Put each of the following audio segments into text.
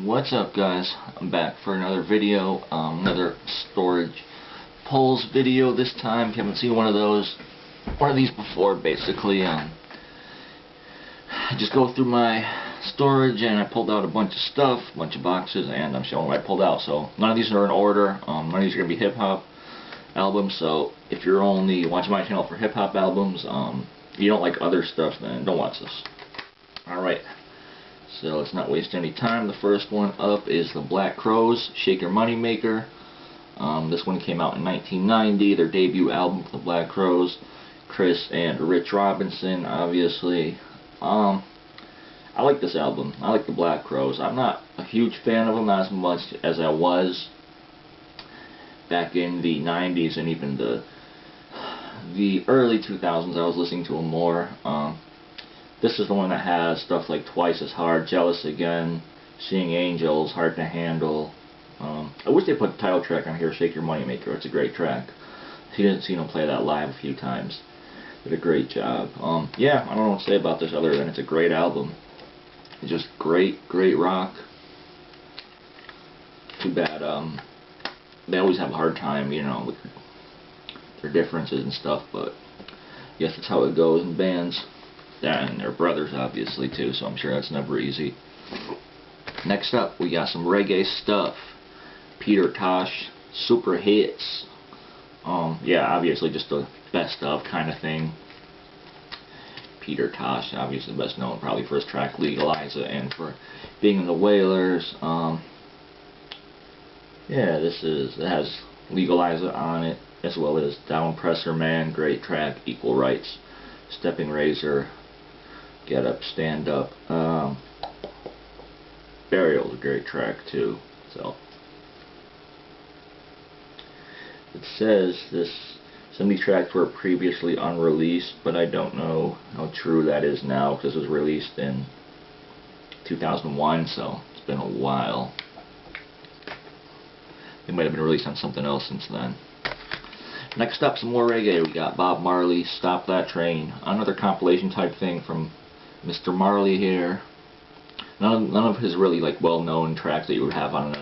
What's up, guys? I'm back for another video, another storage pulls video. This time, if you haven't seen one of these before, basically, I just go through my storage and I pulled out a bunch of stuff, a bunch of boxes, and I'm showing what I pulled out. So none of these are in order. None of these are gonna be hip hop albums. So if you're only watching my channel for hip hop albums, you don't like other stuff, then don't watch this. All right. So let's not waste any time. The first one up is the Black Crowes, Shake Your Money Maker. This one came out in 1990, their debut album, The Black Crowes. Chris and Rich Robinson, obviously. I like this album. I like the Black Crowes. I'm not a huge fan of them, not as much as I was back in the 90s and even the early 2000s. I was listening to them more. This is the one that has stuff like Twice as Hard, Jealous Again, Seeing Angels, Hard to Handle. I wish they put the title track on here, Shake Your Money Maker. It's a great track. If you didn't see them play that live a few times, did a great job. Yeah, I don't know what to say about this other than it's a great album. It's just great rock. Too bad they always have a hard time, you know, with their differences and stuff, but I guess that's how it goes in bands. And they're brothers, obviously, too, so I'm sure that's never easy. Next up, we got some reggae stuff. Peter Tosh, Super Hits. Yeah, obviously just the best of kind of thing. Peter Tosh, obviously best known probably for his track Legalize It and for being in the Wailers. Yeah, it has Legalize It on it, as well as Down Presser Man, great track, Equal Rights, Stepping Razor, Get Up, Stand Up. Burial's a great track too. So it says some of these tracks were previously unreleased, but I don't know how true that is now because it was released in 2001, so it's been a while. They might have been released on something else since then. Next up, some more reggae. We got Bob Marley, Stop That Train. Another compilation type thing from Mr. Marley here. None of his really like well-known tracks that you would have on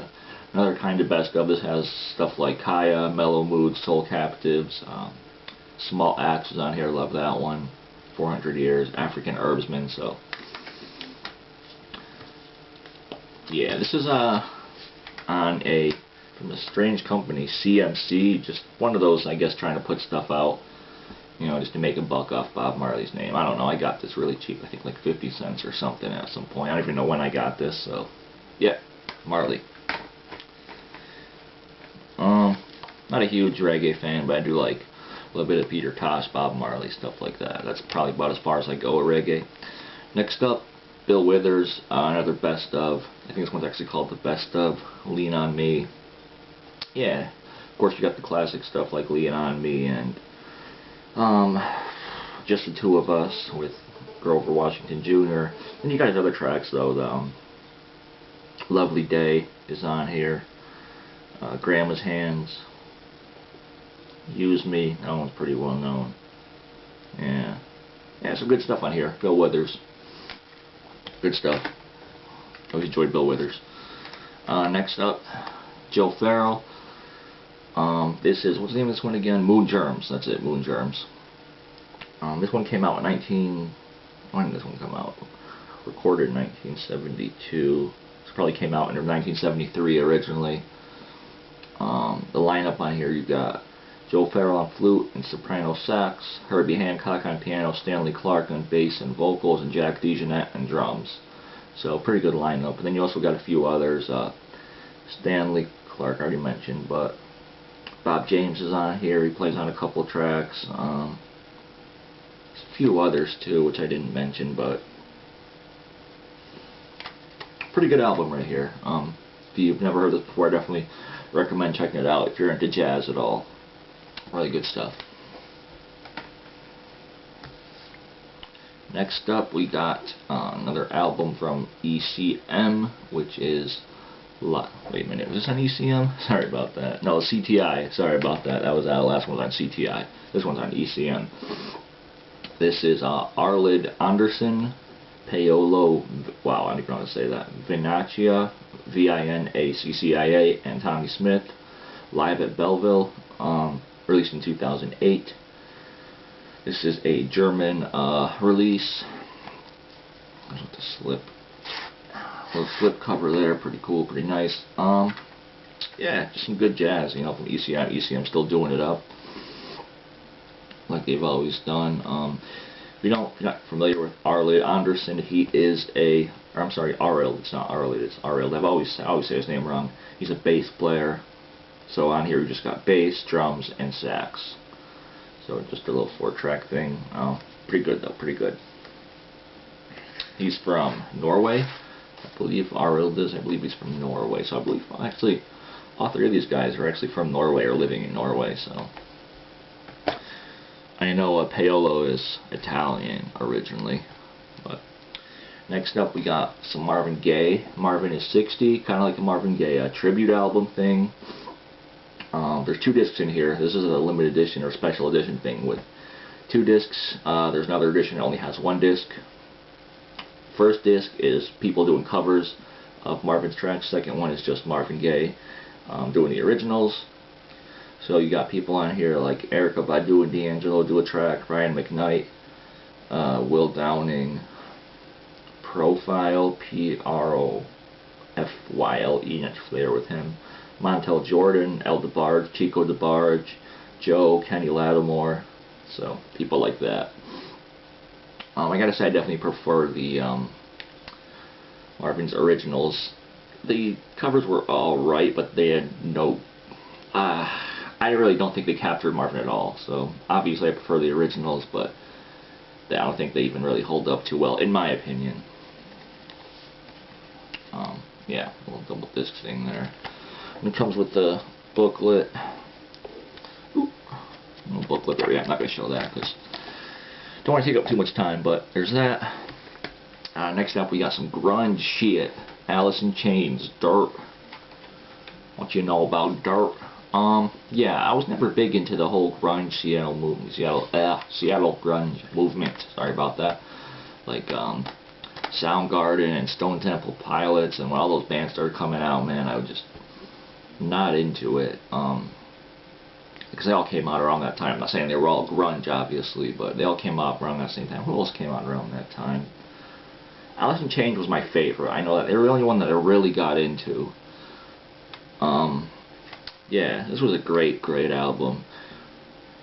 another kind of best of. This has stuff like Kaya, Mellow Moods, Soul Captives, Small Axe is on here. Love that one. 400 Years, African Herbsman. So yeah, this is from a strange company, CMC, just one of those, I guess, trying to put stuff out, you know, just to make a buck off Bob Marley's name. I don't know, I got this really cheap, I think like 50 cents or something at some point. I don't even know when I got this, so, yeah, Marley. Not a huge reggae fan, but I do like a little bit of Peter Tosh, Bob Marley, stuff like that. That's probably about as far as I go with reggae. Next up, Bill Withers, another best of. I think this one's actually called the Best of, Lean on Me. Yeah, of course you got the classic stuff like Lean on Me and Just the Two of Us with Grover Washington Jr. And you got his other tracks though. The Lovely Day is on here. Grandma's Hands, Use Me, that one's pretty well known. Yeah, some good stuff on here. Bill Withers, good stuff. Always enjoyed Bill Withers. Next up, Joe Farrell. This is, what's the name of this one again? Moon Germs. That's it, Moon Germs. This one came out in when did this one come out? Recorded in 1972. This probably came out in 1973 originally. The lineup on here, you got Joe Farrell on flute and soprano sax, Herbie Hancock on piano, Stanley Clarke on bass and vocals, and Jack DeJohnette on drums. So pretty good lineup. And then you also got a few others. Stanley Clarke, I already mentioned, but Bob James is on here. He plays on a couple tracks. A few others too, which I didn't mention, but pretty good album right here. If you've never heard this before, I definitely recommend checking it out if you're into jazz at all. Really good stuff. Next up, we got another album from ECM, which is wait a minute, was this on ECM? Sorry about that. No, CTI. Sorry about that. That was the last one was on CTI. This one's on ECM. This is Arlid Anderson, Paolo, wow, I don't even know how to say that, Vinaccia, Vinaccia, and Tommy Smith, live at Belleville, released in 2008. This is a German release. There's the slip. Little slip cover there, pretty cool, pretty nice. Yeah, just some good jazz, you know, from ECM. ECM still doing it up, like they've always done. If you're not familiar with Arlid Anderson, he is I'm sorry, Arild. It's not Arlid, it's Arild. I always say his name wrong. He's a bass player. So on here we just got bass, drums, and sax. So just a little 4-track thing. Pretty good though, pretty good. He's from Norway, I believe. Arild is. I believe he's from Norway. So I believe actually all 3 of these guys are actually from Norway or living in Norway. So I know Paolo is Italian originally. But next up we got some Marvin Gaye. Marvin is 60, kind of like a Marvin Gaye tribute album thing. There's 2 discs in here. This is a limited edition or special edition thing with 2 discs. There's another edition that only has 1 disc. First disc is people doing covers of Marvin's tracks. Second one is just Marvin Gaye doing the originals. So you got people on here like Erykah Badu and D'Angelo do a track, Brian McKnight, Will Downing, Profile, Profyle, not familiar with him, Montel Jordan, El DeBarge, Chico DeBarge, Joe, Kenny Lattimore, so people like that. I gotta say I definitely prefer the Marvin's originals. The covers were alright, but they had no... I really don't think they captured Marvin at all, so obviously I prefer the originals, but I don't think they even really hold up too well, in my opinion. Yeah, a little double disc thing there. And it comes with the booklet. Ooh, no booklet there. Yeah, I'm not going to show that because don't want to take up too much time, but there's that. Next up we got some grunge shit. Alice in Chains, Dirt. What you know about Dirt? Yeah, I was never big into the whole grunge Seattle movement, Seattle grunge movement. Sorry about that. Like Soundgarden and Stone Temple Pilots, and when all those bands started coming out, man, I was just not into it. Because they all came out around that time. I'm not saying they were all grunge, obviously, but they all came out around that same time. Who else came out around that time? Alice in Chains was my favorite. I know that they were the only one that I really got into. Yeah, this was a great album.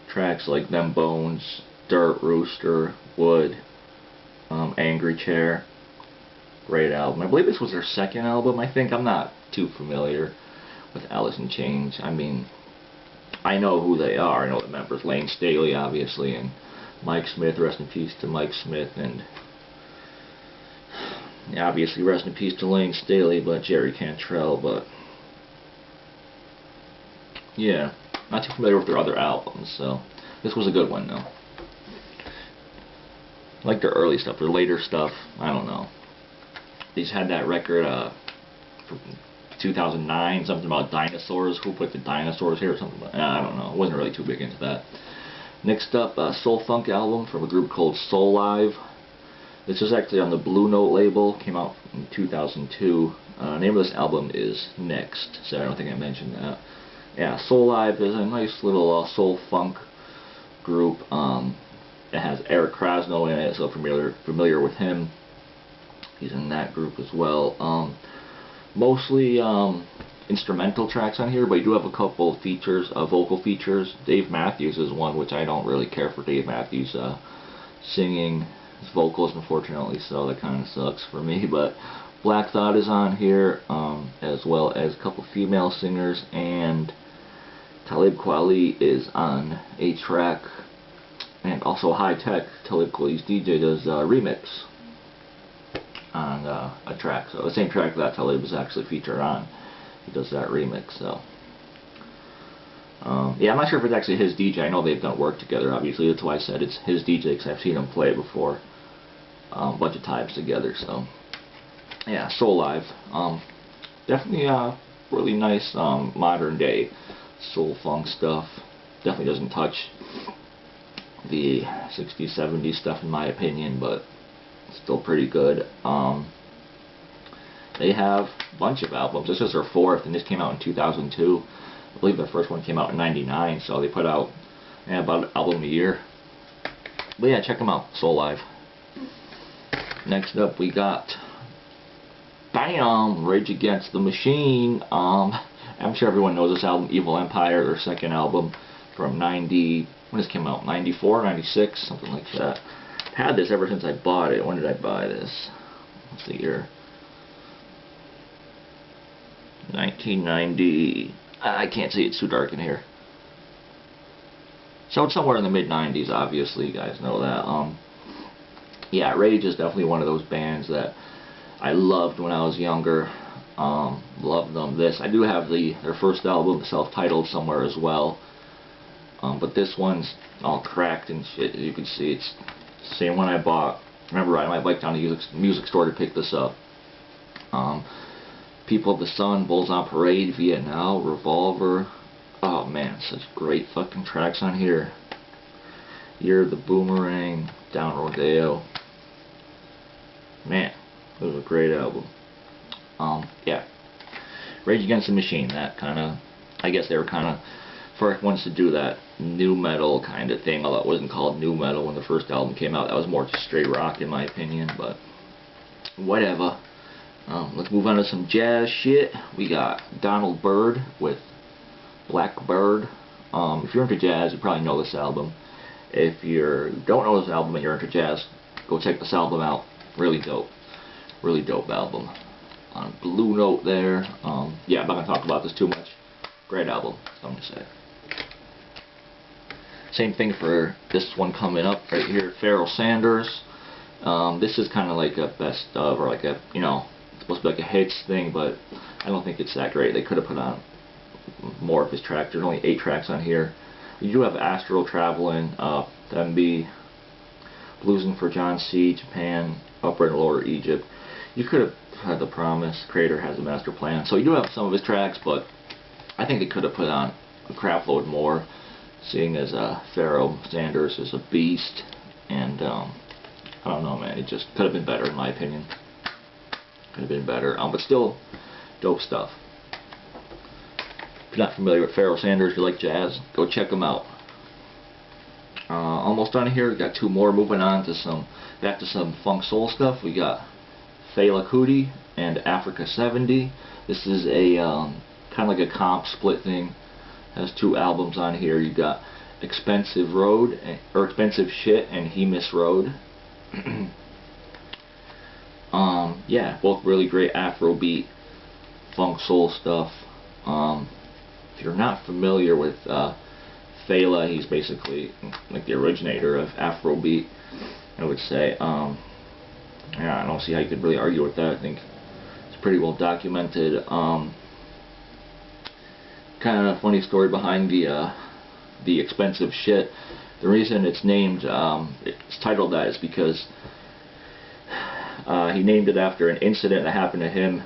Tracks like Them Bones, Dirt, Rooster, Wood, Angry Chair. Great album. I believe this was their second album, I think. I'm not too familiar with Alice in Chains. I mean, I know who they are. I know the members. Lane Staley, obviously, and Mike Smith. Rest in peace to Mike Smith. And yeah, obviously, rest in peace to Lane Staley, but Jerry Cantrell. But yeah, not too familiar with their other albums. So this was a good one, though. I like their early stuff. Their later stuff, I don't know. They just had that record from 2009, something about dinosaurs. Who put the dinosaurs here or something? I don't know. I wasn't really too big into that. Next up, Soul Funk album from a group called Soul Live. This is actually on the Blue Note label. Came out in 2002. Name of this album is Next. So I don't think I mentioned that. Yeah, Soul Live is a nice little soul funk group. It has Eric Krasno in it, so familiar with him. He's in that group as well. Mostly instrumental tracks on here, but you do have a couple features, vocal features. Dave Matthews is one, which I don't really care for Dave Matthews singing his vocals, unfortunately, so that kind of sucks for me. But Black Thought is on here, as well as a couple female singers, and Talib Kweli is on a track, and also High Tech. Talib Kweli's DJ does a remix on a track, so the same track that Talib is actually featured on, he does that remix. So yeah, I'm not sure if it's actually his DJ. I know they've done work together, obviously. That's why I said it's his DJ, because I've seen him play before a bunch of times together. So yeah, Soul Live, definitely really nice modern day soul funk stuff. Definitely doesn't touch the 60s, 70s stuff in my opinion, but still pretty good. They have a bunch of albums. This is their fourth, and this came out in 2002. I believe their first one came out in '99, so they put out about an album a year. But yeah, check them out. Soul Live. Next up, we got Rage Against the Machine. I'm sure everyone knows this album, Evil Empire, their second album from when this came out, 94, 96, something like that. I've had this ever since I bought it. When did I buy this? What's the year? 1990. I can't see, it's too dark in here. So it's somewhere in the mid-90s, obviously, you guys know that. Yeah, Rage is definitely one of those bands that I loved when I was younger. Loved them. I do have their first album, self-titled, somewhere as well. But this one's all cracked and shit. As you can see, it's the same one I bought. I remember riding my bike down to the music store to pick this up. People of the Sun, Bulls on Parade, Vietnam, Revolver. Oh man, such great fucking tracks on here. Year of the Boomerang, Down Rodeo. Man, it was a great album. Yeah. Rage Against the Machine, that kind of, I guess they were kind of first ones to do that new metal kind of thing, although it wasn't called new metal when the first album came out. That was more just straight rock in my opinion, but whatever. Let's move on to some jazz shit. We got Donald Byrd with Blackbird. If you're into jazz, you probably know this album. If you don't know this album and you're into jazz, go check this album out. Really dope. Really dope album. On Blue Note there. Yeah, I'm not going to talk about this too much. Great album, I'm going to say. Same thing for this one coming up right here, Farrell Sanders. This is kind of like a best of, or like a, you know, it's supposed to be like a hits thing, but I don't think it's that great. They could have put on more of his tracks. There's only 8 tracks on here. You do have Astral Traveling, MB, Bluesing for John C., Japan, Upper and Lower Egypt. You could have had The Promise, Creator Has a Master Plan. So you do have some of his tracks, but I think they could have put on a crap load more, seeing as Farrell Sanders is a beast, and I don't know, man, it just could have been better in my opinion. Could have been better, but still dope stuff. If you're not familiar with Farrell Sanders, you like jazz, go check him out. Almost done here. We got 2 more. Moving on to back to some funk soul stuff. We got Fela Kuti and Africa 70. This is a kind of like a comp split thing. Has 2 albums on here. You got Expensive Shit and He Miss Road. Yeah, both really great Afrobeat funk soul stuff. If you're not familiar with Fela, he's basically like the originator of Afrobeat, I would say. Yeah, I don't see how you could really argue with that. I think it's pretty well documented. Kind of a funny story behind the Expensive Shit. The reason it's named, it's titled that, is because he named it after an incident that happened to him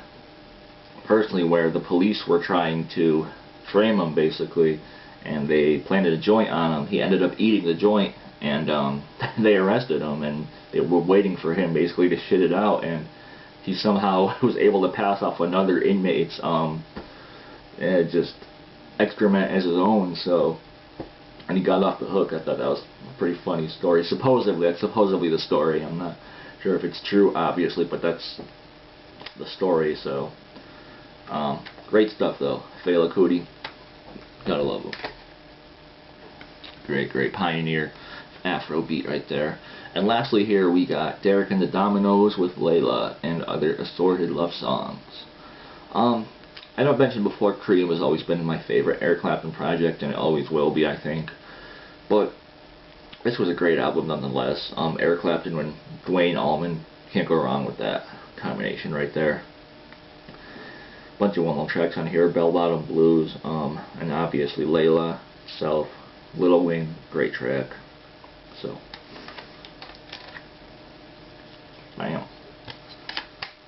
personally, where the police were trying to frame him basically, and they planted a joint on him. He ended up eating the joint, and they arrested him, and they were waiting for him basically to shit it out, and he somehow was able to pass off another inmate's just excrement as his own, so, and he got off the hook. I thought that was a pretty funny story. Supposedly, that's supposedly the story. I'm not sure if it's true, obviously, but that's the story, so great stuff though. Fela Kuti, gotta love him. Great pioneer Afrobeat right there. And lastly here we got Derek and the Dominos with Layla and Other Assorted Love Songs. I know I've mentioned before, Cream has always been my favorite Eric Clapton project, and it always will be, I think. But this was a great album nonetheless. Eric Clapton and Duane Allman, can't go wrong with that combination right there. Bunch of well-known tracks on here, Bell Bottom Blues, and obviously Layla itself, Little Wing, great track. So, bam.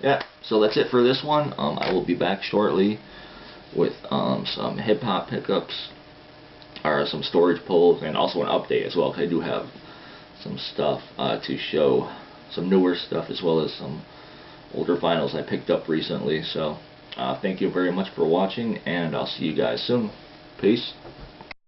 Yeah, so that's it for this one. I will be back shortly with some hip-hop pickups, or some storage polls, and also an update as well, because I do have some stuff to show some newer stuff as well as some older vinyls I picked up recently. So thank you very much for watching, and I'll see you guys soon. Peace.